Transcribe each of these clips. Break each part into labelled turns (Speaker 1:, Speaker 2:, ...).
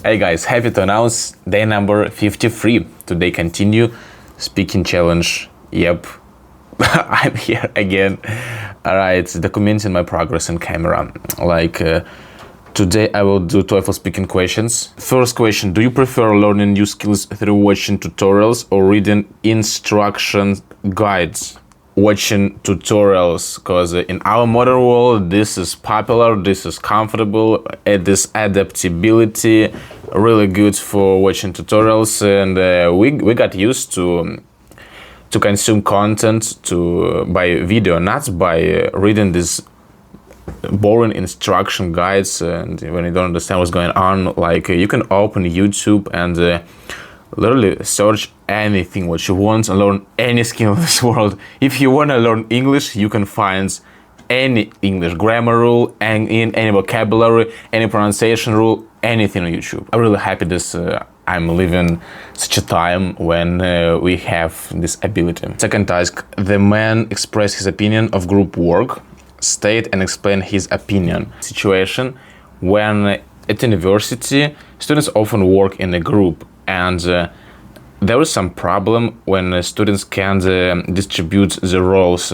Speaker 1: Hey guys, happy to announce day number 53. Today continue speaking challenge. Yep, I'm here again. Alright, documenting my progress on camera. Today I will do TOEFL speaking questions. First question, do you prefer learning new skills through watching tutorials or reading instruction guides? Watching tutorials, because in our modern world this is popular, this is comfortable, this adaptability really good for watching tutorials, and we got used to consume content by video, not by reading these boring instruction guides. And when you don't understand what's going on, you can open YouTube and literally search anything what you want and learn any skill in this world. If you want to learn English, you can find any English grammar rule, and in any vocabulary, any pronunciation rule, anything on YouTube. I'm really happy this I'm living such a time when we have this ability. Second task, the man expressed his opinion of group work. State and explain his opinion. Situation when at university students often work in a group, and there is some problem when students can't distribute the roles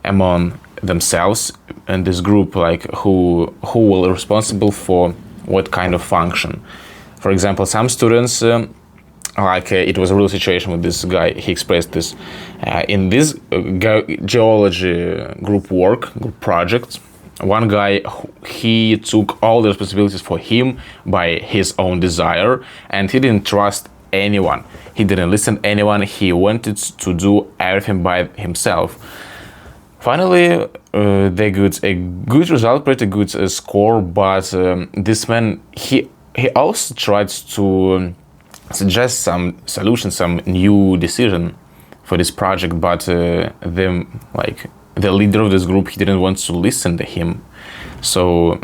Speaker 1: among themselves in this group, like who will be responsible for what kind of function. For example, some students, it was a real situation with this guy, he expressed this. In this geology group project, one guy, he took all the responsibilities for him by his own desire, and he didn't trust anyone. He didn't listen to anyone. He wanted to do everything by himself. Finally, they got a good result, pretty good score, but this man, he also tried to suggest some solution, some new decision for this project, but the leader of this group, he didn't want to listen to him. So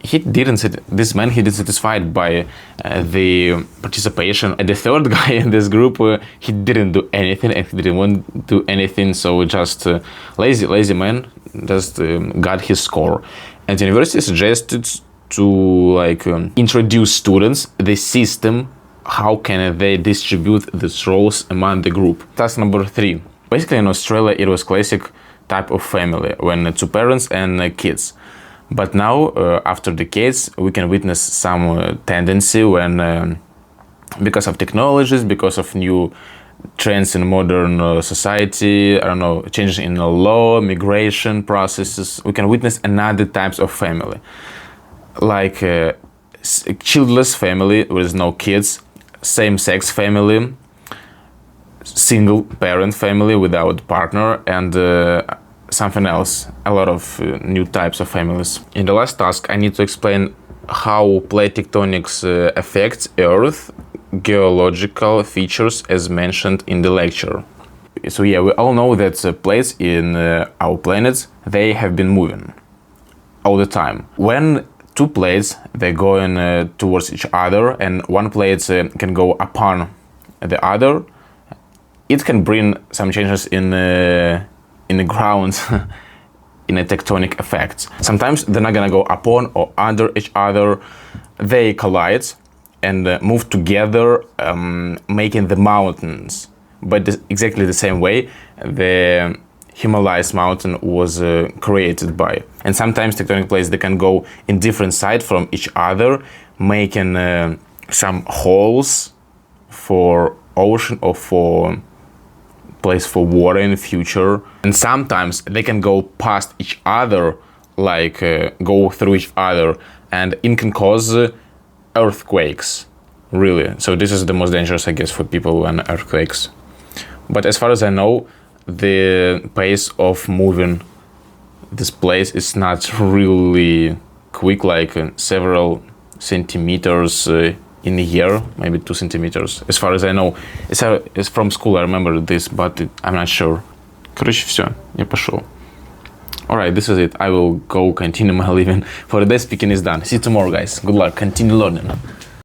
Speaker 1: this man didn't satisfied by the participation. And the third guy in this group, he didn't do anything, and he didn't want to do anything. So just lazy man just got his score. And the university suggested to introduce students the system. How can they distribute these roles among the group? Task number 3. Basically, in Australia, it was classic type of family when two parents and kids. But now, after decades, we can witness some tendency when, because of technologies, because of new trends in modern society, changes in the law, migration processes, we can witness another types of family, like childless family with no kids, same-sex family, single-parent family without partner, and something else, a lot of new types of families. In the last task, I need to explain how plate tectonics affects Earth geological features as mentioned in the lecture. So yeah, we all know that plates in our planet, they have been moving all the time. When two plates, they're going towards each other, and one plate can go upon the other, it can bring some changes in the ground, in a tectonic effect. Sometimes they're not gonna go upon or under each other, they collide and move together, making the mountains. But exactly the same way the Himalayas mountain was created by. And sometimes tectonic plates, they can go in different sides from each other, making some holes for ocean or for place for water in the future. And sometimes they can go past each other, go through each other, and it can cause earthquakes, really. So this is the most dangerous, I guess, for people when earthquakes. But as far as I know, the pace of moving this place is not really quick, several centimeters in a year, maybe 2 centimeters, as far as I know. It's from school, I remember this, but I'm not sure. Короче, все, я пошел. Alright, this is it. I will go continue my living. For the day, speaking is done. See you tomorrow, guys. Good luck. Continue learning.